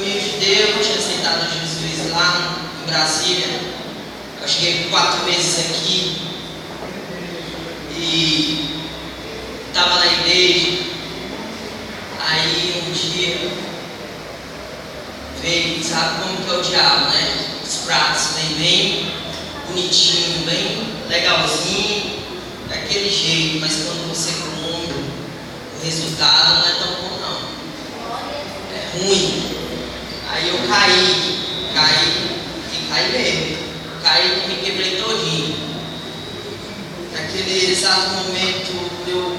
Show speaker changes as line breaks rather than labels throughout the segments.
meio judeu, tinha aceitado Jesus lá em Brasília. Eu cheguei por 4 meses aqui e estava na igreja. Aí um dia veio, sabe como que é o diabo, né? Os pratos vem bem bonitinho, bem legalzinho, daquele jeito, mas quando você come, o resultado não é tão bom não. É ruim. Aí eu caí mesmo. Caí e me quebrei todinho. Naquele exato momento eu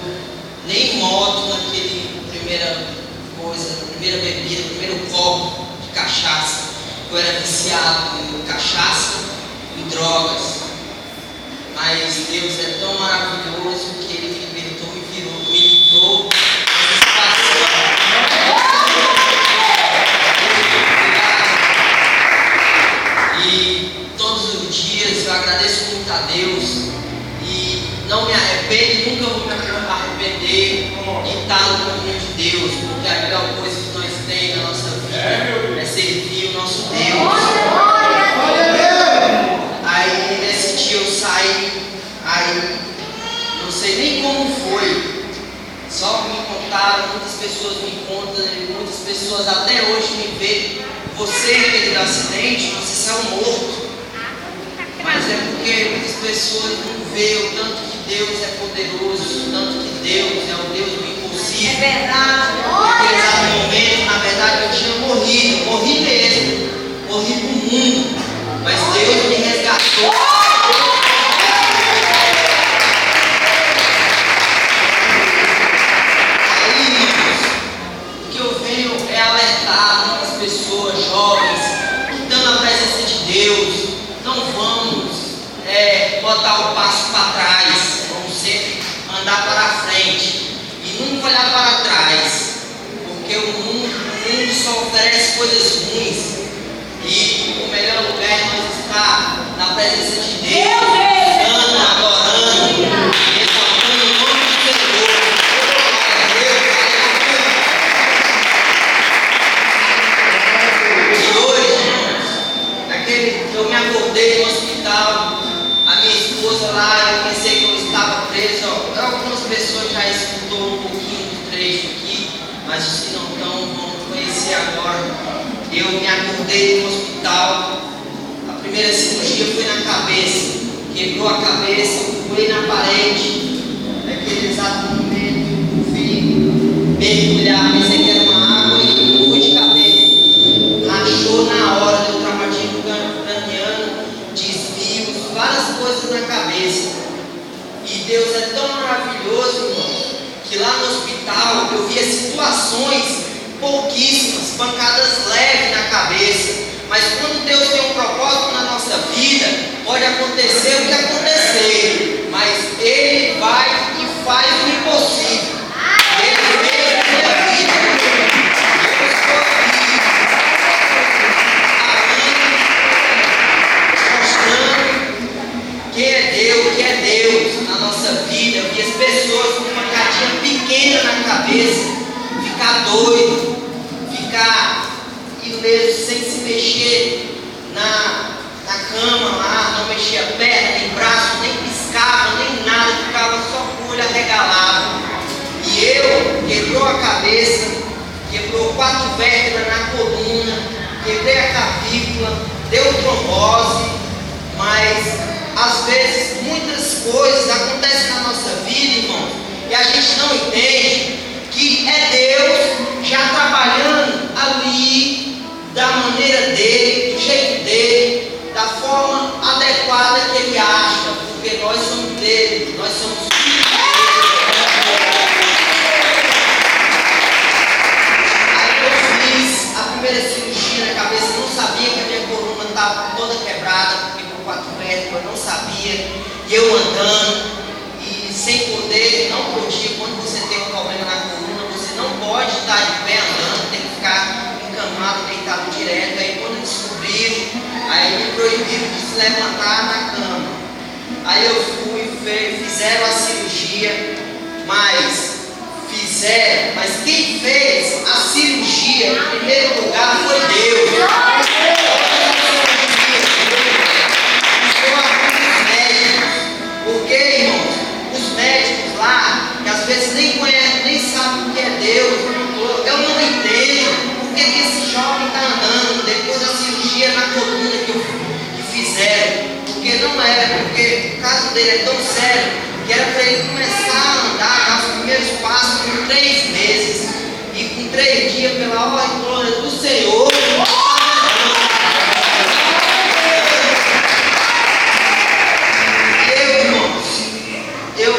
nem moto naquele primeira bebida, primeiro copo de cachaça. Eu era viciado em cachaça, em drogas. Mas Deus é tão maravilhoso que Ele me libertou, me livrou. E todos os dias eu agradeço muito a Deus e não me arrependo, nunca vou me arrepender de estar no caminho de Deus, porque a melhor coisa que nós temos na nossa vida é servir o nosso Deus. Aí nesse dia eu saí, aí não sei nem como foi, só me contaram, muitas pessoas me contam, muitas pessoas até hoje me veem. Você que teve um acidente, você saiu morto. Mas é porque muitas pessoas não veem o tanto que Deus é poderoso, o tanto que Deus é o Deus do impossível.
É verdade.
Naquele exato momento, na verdade, eu tinha morri mesmo, morri pro mundo. Mas Deus me resgatou. Aí, irmãos, o que eu venho é alertar muitas pessoas jovens que estão na presença de Deus. Não vamos botar o passo para trás, vamos sempre andar para frente e nunca olhar para trás, porque o mundo só oferece coisas ruins e o melhor lugar é nós estar na presença de Deus, adorando, exaltando o nome do Senhor. E hoje, irmãos, eu me acordei no hospital, a minha esposa lá, eu pensei que eu estava preso. Algumas pessoas já escutou um pouquinho do trecho aqui, mas os que não estão vão conhecer agora. Eu me acordei no hospital, a primeira cirurgia foi na cabeça, quebrou a cabeça, eu fui na parede, naquele exato momento, eu fui mergulhar, pensei que era uma água e fui de cabeça, rachou na hora, deu traumatismo craniano, desvios, várias coisas na cabeça. E Deus é tão maravilhoso, irmão, que lá no hospital eu via situações pouquíssimas, pancadas leves na cabeça, mas quando Deus tem um propósito na nossa vida, pode acontecer o que acontecer, mas Ele vai e faz o impossível. Ele veio na minha vida, eu estou aqui, mostrando quem é Deus na nossa vida. Eu vi as pessoas com uma pancadinha pequena na cabeça ficar doido, ficar ileso, sem se mexer na cama lá, não mexia a perna, nem braço, nem piscava, nem nada, ficava só com o olho arregalado. E eu, quebrou a cabeça, quebrou 4 vértebras na coluna, quebrei a clavícula, deu trombose, mas às vezes muitas coisas acontecem na nossa vida, irmão, e a gente não entende que é Deus já trabalhando ali da maneira dele, do jeito dele, da forma adequada que ele acha, porque nós somos dele, nós somos filhos dele. Aí eu fiz a primeira cirurgia na cabeça, não sabia que a minha coluna estava toda quebrada, porque por 4 vértebras, eu não sabia, e eu andando, e sem poder, não podia. Quando você tem um problema na coluna, você não pode estar de pé andando, tem que ficar encamado, deitado direto. Aí quando descobriram, aí me proibiram de se levantar na cama. Aí eu fui, fizeram a cirurgia, mas quem fez a cirurgia em primeiro lugar foi Deus. porque o caso dele é tão sério que era para ele começar a andar, dar os primeiros passos com 3 meses. E com 3 dias, pela honra e glória do Senhor, eu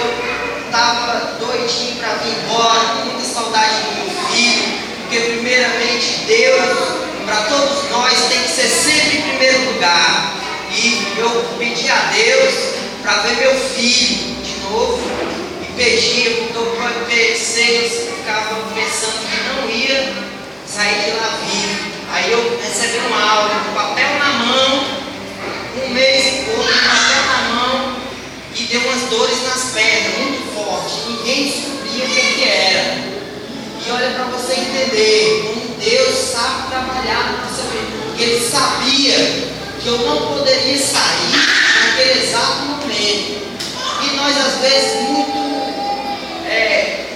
estava doidinho para vir embora, com muita saudade do meu filho, porque primeiramente Deus, para todos nós, tem que ser sempre em primeiro lugar. E eu pedi a Deus para ver meu filho de novo, e pedia, porque eu pensei, eu ficava pensando que não ia sair de lá vivo. Aí eu recebi um áudio, com papel na mão, 1 mês e pouco, com papel na mão, e deu umas dores nas pernas, muito forte. Ninguém descobria o que era. E olha, para você entender como Deus sabe trabalhar na nossa vida, porque Ele sabia que eu não poderia sair naquele exato momento. E nós, às vezes,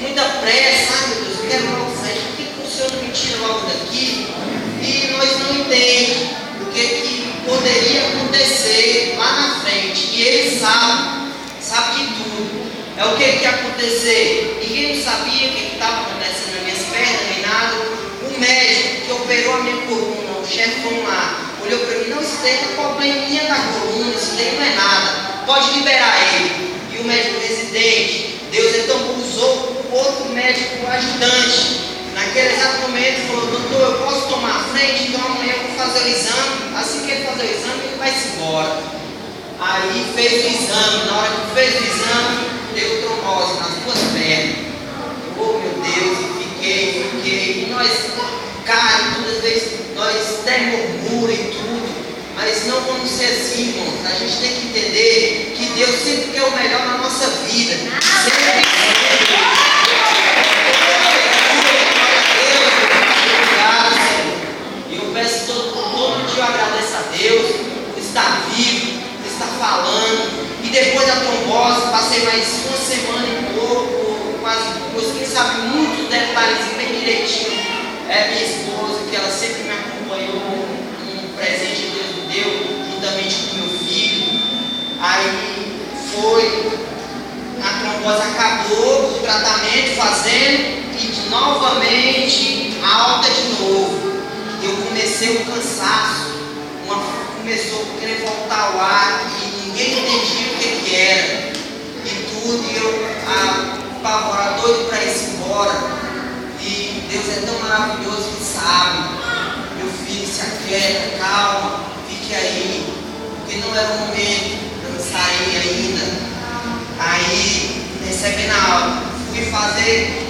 muita pressa, ai meu Deus, eu quero logo sair, por que o Senhor não me tira logo daqui? E nós não entendemos o que poderia acontecer lá na frente. E Ele sabe de tudo. É o que ia acontecer. Ninguém não sabia o que estava acontecendo nas minhas pernas, nem nada. O médico que operou a minha coluna, o chefão lá, olhou para mim, não, isso daí é probleminha da coluna, isso daí não é nada, pode liberar ele. E o médico residente, Deus então usou outro médico ajudante. Naquele exato momento falou, doutor, eu posso tomar a frente? Então amanhã eu vou fazer o exame. Assim que ele fazer o exame, ele vai-se embora. Aí fez o exame, na hora que fez o exame, deu trombose nas 2 pernas. Oh meu Deus, fiquei. E nós, cara, todas as vezes nós até murmura e tudo, mas não vamos ser assim, irmãos. A gente tem que entender que Deus sempre quer o melhor na nossa vida. Sempre. E eu peço todo dia, eu agradeço a Deus por estar vivo, por estar falando. E depois da trombose, passei mais 1 semana e pouco, quase 2, quem sabe muitos detalhes bem direitinho. É minha esposa, que ela sempre me acompanhou, um presente que Deus me deu, juntamente com meu filho. Aí a trombose acabou, o tratamento fazendo, e novamente alta de novo. Eu comecei o cansaço, começou a querer voltar ao ar, e ninguém entendia o que era. E tudo, e eu apavorado, doido para ir embora. E Deus é tão maravilhoso que sabe. Meu filho, se aquieta, calma, fique aí, porque não era o momento para eu sair ainda. Aí, recebendo a aula, fui fazer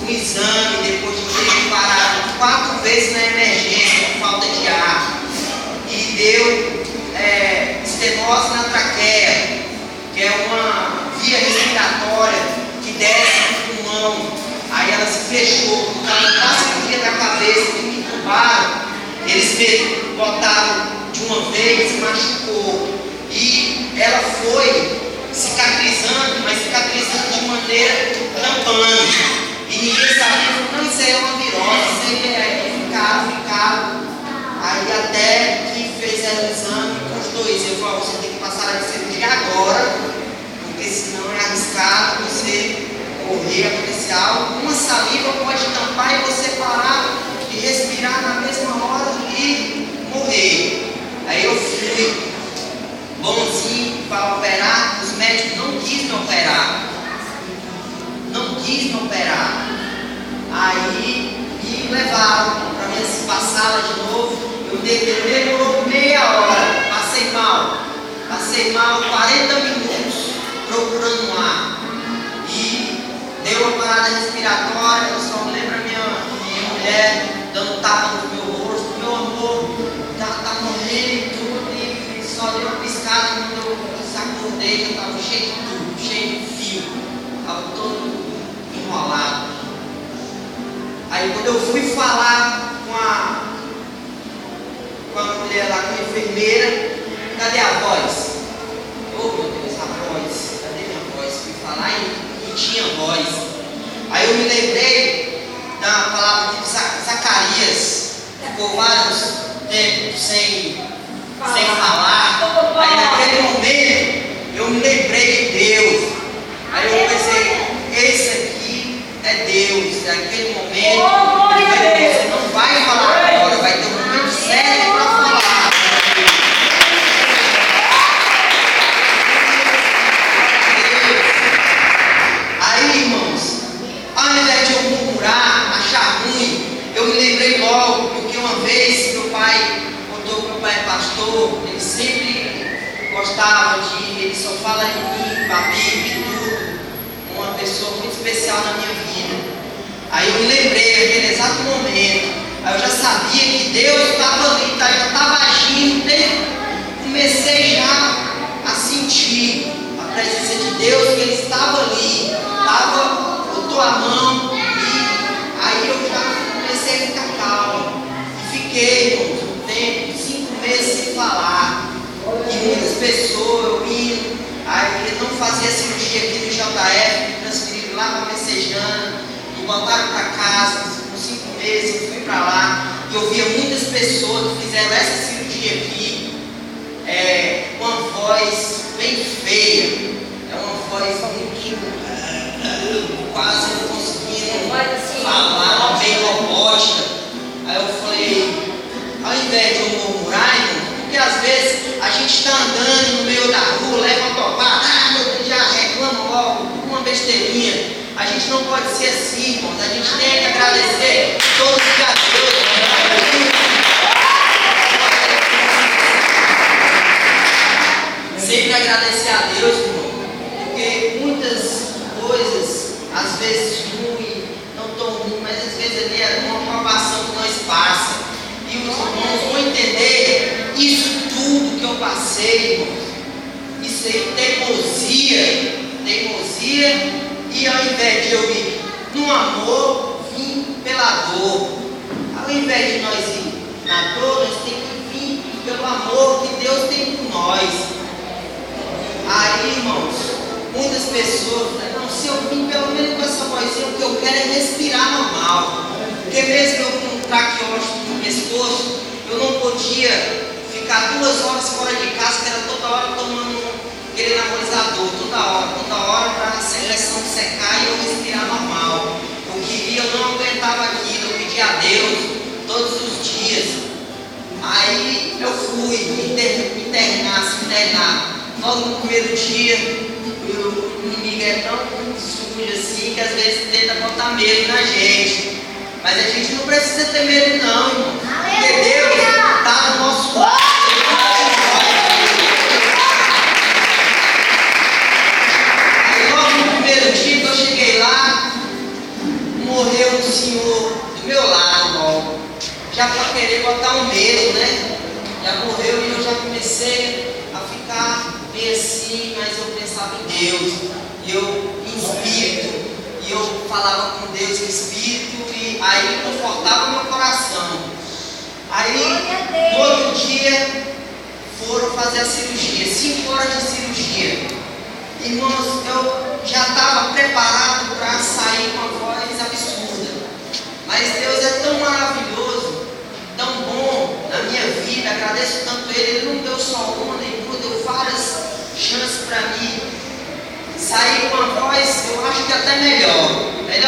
um exame depois de ter parado 4 vezes na emergência por falta de ar. E deu estenose na traqueia, que é uma via respiratória que desce no pulmão. Aí ela se fechou, por causa da cirurgia da cabeça, que me entubaram, eles me botaram de uma vez e machucou. E ela foi cicatrizando, mas cicatrizando de maneira tampando. E ninguém sabia, não, isso aí é uma virose, isso aí é ficado. Aí até que fez o exame com os 2, eu falei, você tem que passar a cirurgia agora, porque senão é arriscado você correr, acontecer algo. Uma saliva pode tampar e você parar de respirar na mesma hora e morrer. Aí eu fui bonzinho para operar, os médicos não quis me operar. Aí me levaram para minha sala de novo. Demorou meia hora, passei mal 40 minutos procurando um ar. E deu uma parada respiratória, eu só lembro a minha mulher dando tapa no meu rosto, meu amor, tá morrendo e tudo, e só deu uma piscada quando eu acordei, eu estava cheio de tudo, cheio de fio, estava todo enrolado. Aí quando eu fui falar com a mulher lá, com a enfermeira, cadê a voz? Oh meu Deus, a voz, cadê minha voz? Fui falar e não tinha voz. Aí eu me lembrei da palavra de Zacarias, ficou vários tempos sem falar. Aí naquele momento eu me lembrei de Deus. Aí eu pensei, esse aqui é Deus, é aquele momento que você não vai falar agora, vai ter um momento certo para falar. Aí, irmãos, ao invés de eu murmurar, achar ruim, eu me lembrei logo, porque uma vez meu pai contou que meu pai é pastor, ele sempre gostava de, ele só fala de mim, da Bíblia e tudo, uma pessoa muito especial na minha vida. Aí eu me lembrei, naquele exato momento, aí eu já sabia que Deus estava ali, já estava agindo, comecei já a sentir a presença de Deus, que Ele estava ali, botou a mão, e aí eu já comecei a ficar calmo, e fiquei, irmãos, um tempo, 5 meses sem falar, e muitas pessoas, eu indo, aí ele não fazia cirurgia aqui no JF, me transferiram lá para Messejana, me voltaram para casa, com 5 meses eu fui para lá, e eu via muitas pessoas que fizeram essa cirurgia aqui, com uma voz bem feia, é uma voz muito, quase não conseguindo falar, bem robótica. Aí eu falei, ao invés de eu murmurar, porque às vezes a gente está andando no meio da rua, leva uma topada, meu Deus, já reclama logo, uma besteirinha. A gente não pode ser assim, irmãos. A gente tem que agradecer todos os dias a Deus. Sempre agradecer a Deus, irmão, porque muitas coisas, às vezes ruim, não tão ruim, mas às vezes ali é uma provação que nós passamos. E os irmãos vão entender isso tudo que eu passei, irmãos. Isso aí, teimosia, e ao invés de eu ir no amor, vim pela dor. Ao invés de nós ir na dor, nós temos que vir pelo amor que Deus tem por nós. Aí, irmãos, muitas pessoas falam, não, se eu vim pelo menos com essa vozinha, o que eu quero é respirar normal. Porque mesmo eu com um traqueóstomo no pescoço, eu não podia ficar 2 horas fora de casa, que era toda hora tomando aquele namorizador, toda hora para a secreção secar e eu respirar normal. Eu não aguentava aquilo, eu pedia a Deus todos os dias. Aí eu fui me internar. Logo no primeiro dia, o inimigo é tão sujo assim que às vezes tenta botar medo na gente. Mas a gente não precisa ter medo não, irmão. Porque Deus está no nosso lado. Aí logo no primeiro dia que eu cheguei lá, morreu um senhor do meu lado logo. Já para querer botar um medo, né? Já morreu e eu já comecei a ficar bem assim, mas eu pensava em Deus. E eu em espírito. E eu falava com Deus em espírito e aí confortava meu coração. Aí, no outro dia, foram fazer a cirurgia, 5 horas de cirurgia. Irmãos, eu já estava preparado para sair com a voz absurda. Mas Deus é tão maravilhoso, tão bom na minha vida, agradeço tanto Ele. Ele não deu só uma nem duas, deu várias chances para mim. Sair com a voz, eu acho que até melhor do que antes.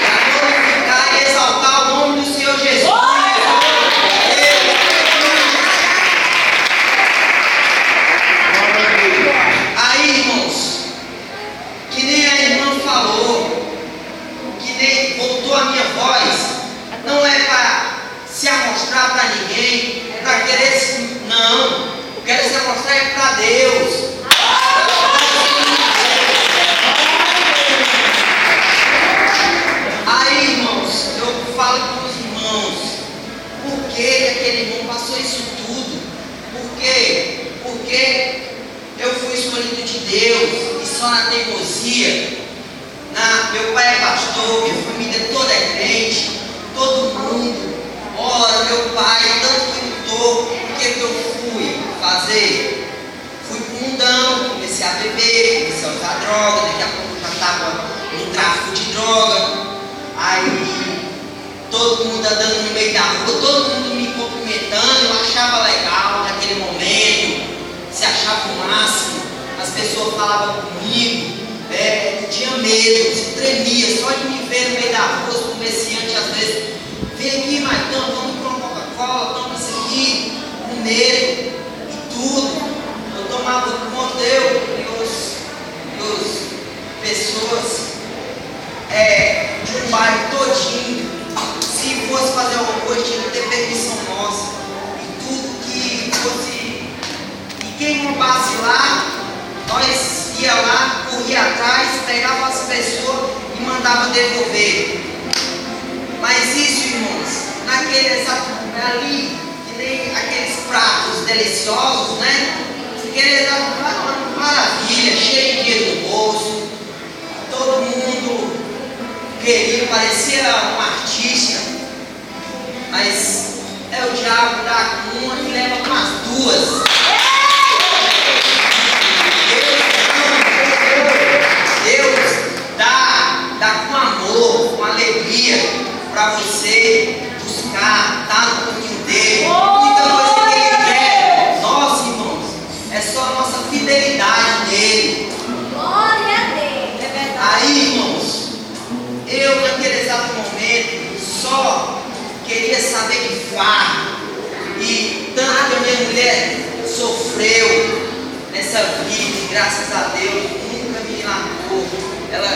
Para glorificar e exaltar o nome do Senhor Jesus. Aí, irmãos, que nem a irmã falou, que nem voltou a minha voz, não é para se amostrar para ninguém, é para querer se... Não, eu quero se mostrar para Deus. Aí, irmãos, eu falo com os irmãos, por que aquele irmão passou isso tudo? Por quê? Porque eu fui escolhido de Deus e só na teimosia. Meu pai é pastor, minha família toda é crente, todo mundo ora, meu pai tanto que lutou. O que eu fui fazer? Fui pro mundão, comecei a beber, comecei a usar droga, daqui a pouco eu já estava no tráfico de droga. Aí todo mundo andando no meio da rua, todo mundo me cumprimentando, eu achava legal. achava o máximo. As pessoas falavam comigo, tinha medo, se tremia, só de me ver no meio da rua, os comerciantes às vezes, vem aqui, Maicon, vamos para uma Coca-Cola, toma isso aqui, um negro, e tudo. Eu tomava conta, e os pessoas de um bairro todinho, se fosse fazer alguma coisa, tinha que ter permissão nossa, e tudo que fosse, e quem roubasse lá, nós ia lá, corria atrás, pegava as pessoas e mandava devolver. Mas isso, irmãos, naquele exato ali, que nem aqueles pratos deliciosos, né? Aquele exato prato, uma maravilha, cheio de dinheiro no bolso, todo mundo queria, parecia um artista, mas é o diabo dá com uma e leva com as duas. Deus dá com amor, com alegria para você buscar, tá no caminho dele. Muita coisa que ele quer, nós, irmãos, é só a nossa fidelidade nele.
Glória a Deus, é verdade.
Aí, irmãos, eu naquele exato momento só queria saber de fardo, e tanto que a minha mulher sofreu nessa vida, e graças a Deus nunca me largou. Ela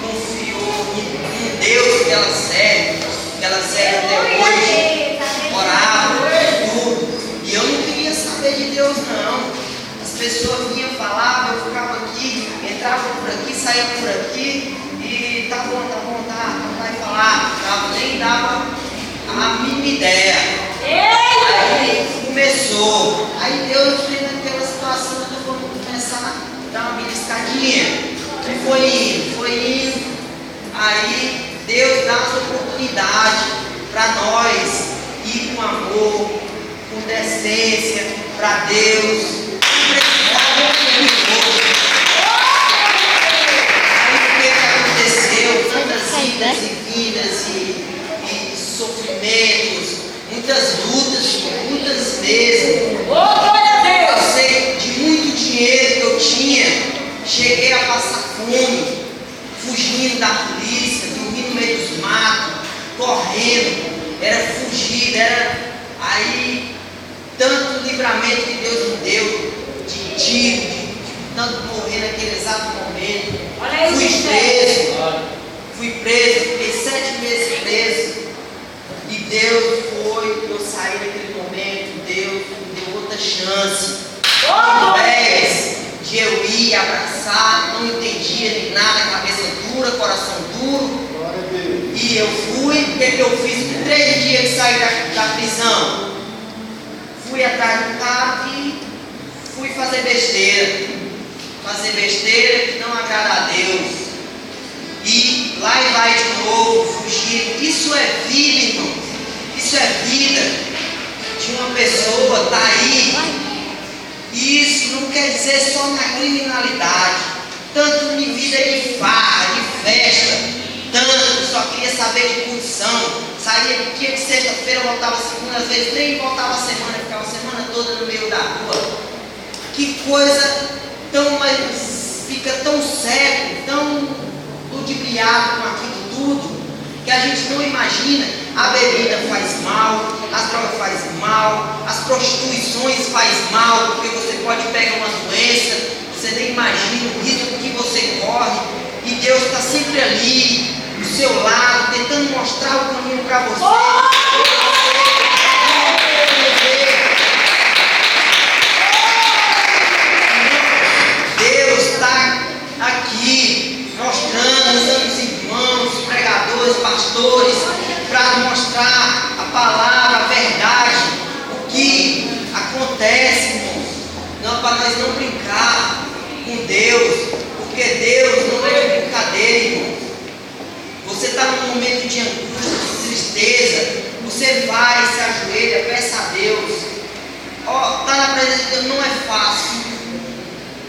confiou em Deus que ela serve até hoje, orava tudo, e eu não queria saber de Deus não. As pessoas vinham, falavam, eu ficava aqui, entrava por aqui, saía por aqui, e tá bom, vai falar, nem dava a mínima ideia. Aí começou, aí Deus fez naquela situação que eu vou começar a dar uma beliscadinha. E foi indo. Aí Deus dá as oportunidades para nós ir com amor, com decência para Deus. Aí o que aconteceu? Tantas idas e vindas e sofrimentos, muitas lutas, muitas mesmo. Eu sei de muito dinheiro que eu tinha. Cheguei a passar fome, fugindo da polícia, dormindo no meio dos matos, correndo, era fugir, aí tanto livramento que Deus me deu, de tiro, de tanto morrer naquele exato momento. Fui preso, fiquei 7 meses preso, e Deus eu saí naquele momento, Deus me deu outra chance, ao invés de eu ir abraçar, não entendia de nada, cabeça dura, coração duro. E eu fui, o que eu fiz? Com 3 dias que saí da prisão, fui atrás do carro e fui fazer besteira que não agrada a Deus. E lá e vai de novo, fugir. Isso é vida, irmão. Isso é vida de uma pessoa, tá aí. Isso não quer dizer só na criminalidade, tanto em vida de farra, de festa, tanto, só queria saber de curtição, saía dia de sexta-feira, voltava segunda, às vezes nem voltava a semana, ficava a semana toda no meio da rua. Que coisa tão, mas fica tão cego, tão ludibriado com aquilo tudo, que a gente não imagina. A bebida faz mal, as drogas faz mal, as prostituições faz mal, porque você pode pegar uma doença, você nem imagina o risco que você corre, e Deus está sempre ali, do seu lado, tentando mostrar o caminho para você. Deus está aqui, mostrando, usando os irmãos, pregadores, pastores, para mostrar a palavra, a verdade, o que acontece, irmãos. Não, para nós não brincar com Deus, porque Deus não é de brincadeira, irmãos. Você está num momento de angústia, de tristeza, você vai, se ajoelha, peça a Deus. Está na presença de Deus não é fácil,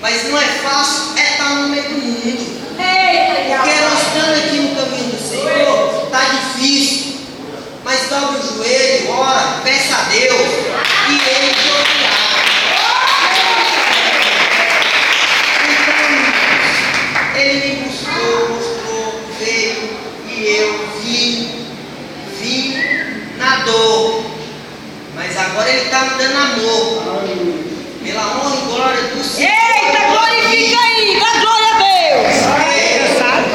mas não é fácil estar no meio do mundo. Porque nós estamos aqui no caminho do Senhor, está difícil. Mas dobre o joelho, ora, peça a Deus e Ele te ouvirá. vim na dor, mas agora Ele está me dando amor. Pela honra e glória do Senhor.
Eita, glorifica aí, dá glória a Deus.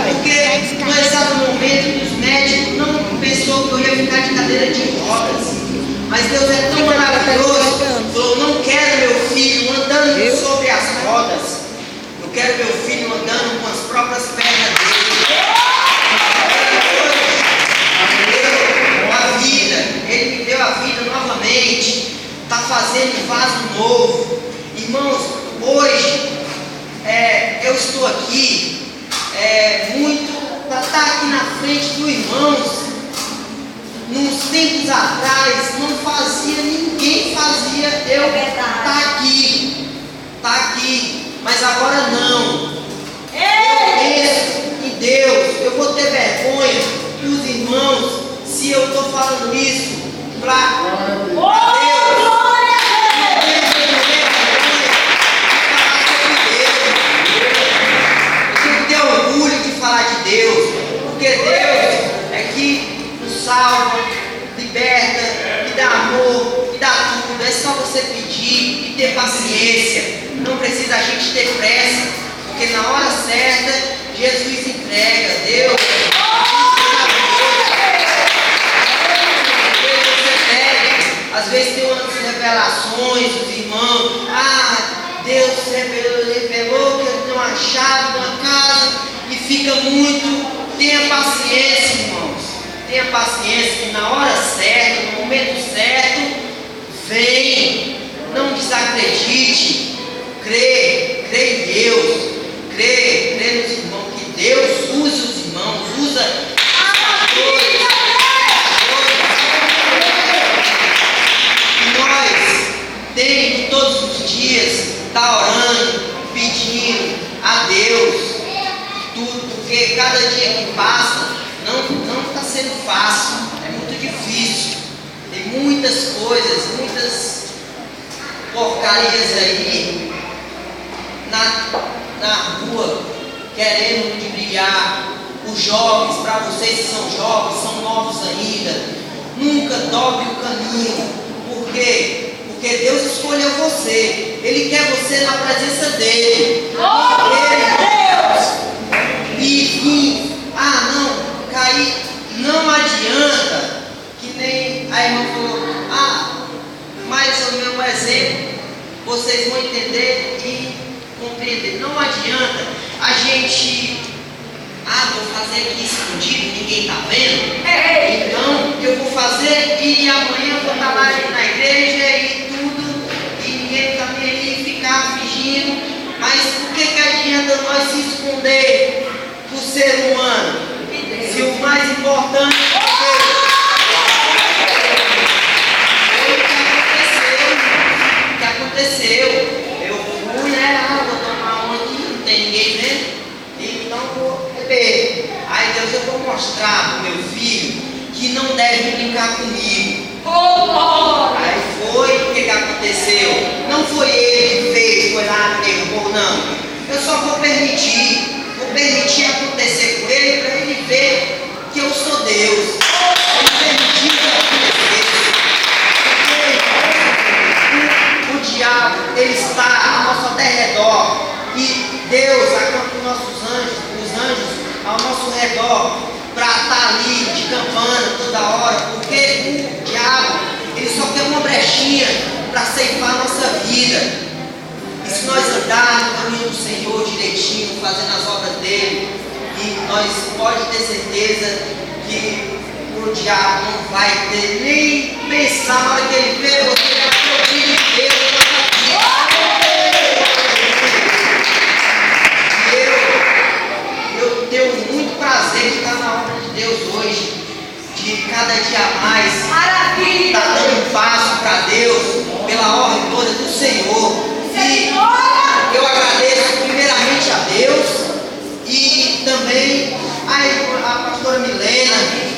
Porque no exato momento os médicos não pensou que eu ia ficar de cadeira de rodas. Mas Deus é tão maravilhoso. Falou, não quero meu filho andando sobre as rodas. Eu quero meu filho andando com as próprias pernas dele. A vida, Ele me deu a vida novamente. Está fazendo um vaso novo. Irmãos, hoje eu estou aqui muito para estar aqui na frente dos irmãos. Nos tempos atrás não fazia, ninguém fazia eu estar aqui. Mas agora não. Eu penso em Deus. Eu vou ter vergonha dos irmãos se eu estou falando isso para Deus. De Deus, porque Deus é que nos salva, liberta, que dá amor, que dá tudo. É só você pedir e ter paciência. Não precisa a gente ter pressa, porque na hora certa Jesus entrega. Deus às vezes tem umas revelações dos irmãos. Deus revelou que eu tenho uma chave, uma casa. E fica muito. Tenha paciência, irmãos. Tenha paciência que na hora certa, no momento certo, vem. Não desacredite. Crê em Deus. Crê nos irmãos. Que Deus use os irmãos. Usa os pastores. E nós temos todos os dias estar orando, pedindo a Deus. Tudo, porque cada dia que passa não está sendo fácil, é muito difícil, tem muitas coisas, muitas porcarias aí na rua querendo ludibriar os jovens. Para vocês que são jovens, são novos ainda, nunca dobre o caminho. Por quê? Porque Deus escolheu você, Ele quer você na presença dEle. Cair não adianta, que nem a irmã falou, mas o meu exemplo, vocês vão entender e compreender. Não adianta a gente, vou fazer aqui escondido, ninguém está vendo, então eu vou fazer e amanhã vou estar lá na igreja e tudo, e ninguém está vendo e ficar fingindo. Mas por que adianta nós se esconder do ser humano? Se o mais importante foi o que aconteceu. Eu fui, vou tomar uma aqui, não tem ninguém vendo, então vou beber. Aí Deus, eu vou mostrar para o meu filho que não deve brincar comigo. Aí foi, o que aconteceu? Não foi ele que fez, foi lá, derrubou, não. Eu só vou permitir acontecer com ele para ele ver que eu sou Deus. Ele permitiu que acontecesse. Porque o diabo, ele está ao nosso derredor. E Deus acampa os nossos anjos, os anjos ao nosso redor, para estar ali de campana toda hora. Porque o diabo, ele só quer uma brechinha para ceifar a nossa vida. E se nós andarmos no caminho do Senhor direitinho, fazendo as obras dele, e nós pode ter certeza que o diabo não vai ter nem pensar na hora que ele vê você, é o filho de Deus na vida. E eu tenho muito prazer de estar na obra de Deus hoje, de cada dia mais estar dando um passo para Deus, pela honra e glória do Senhor. E eu agradeço primeiramente a Deus e também a pastora Milena,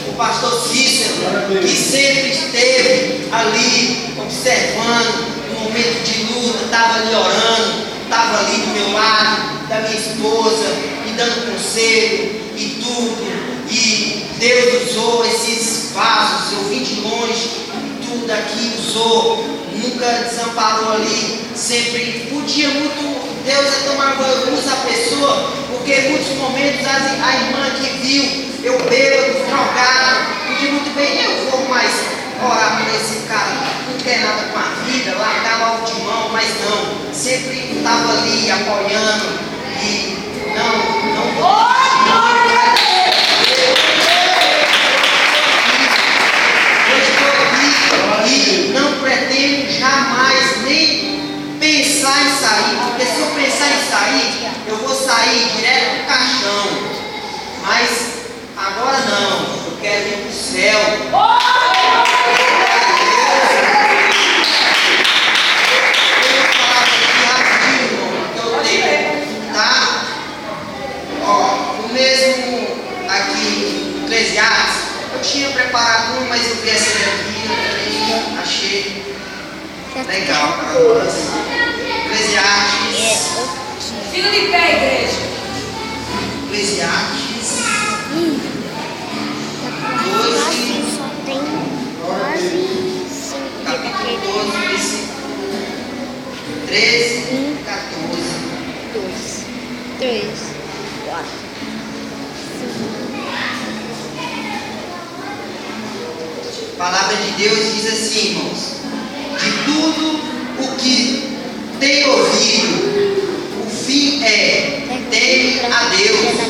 o pastor Cícero, que sempre esteve ali observando no momento de luta, estava ali orando, estava ali do meu lado, da minha esposa, e dando conselho e tudo. E Deus usou esses vasos. Eu vim de longe, tudo aqui usou, nunca desamparou ali, sempre podia muito. Deus é tão maravilhoso, usa a pessoa, porque em muitos momentos a irmã que viu eu bêbado, drogado, podia muito bem, eu vou mais orar por esse cara, não quer nada com a vida, largar logo de mão, mas não, sempre estava ali apoiando e não e não pretendo jamais nem pensar em sair, porque se eu pensar em sair, eu vou sair direto pro caixão. Mas agora não, eu quero ir pro céu. Eu vou falar aqui rapidinho, irmão, porque eu tenho, tá? Ó, o mesmo aqui, Eclesiastes, eu tinha preparado um, mas eu vi essa daqui, eu achei legal para nós. Eclesiastes.
Fica de pé, igreja.
Eclesiastes 12,
Só tem
capítulo 12, versículo 13 e 14.
2, 3, 4.
A palavra de Deus diz assim, irmãos: de tudo o que tem ouvido, o fim é: teme a Deus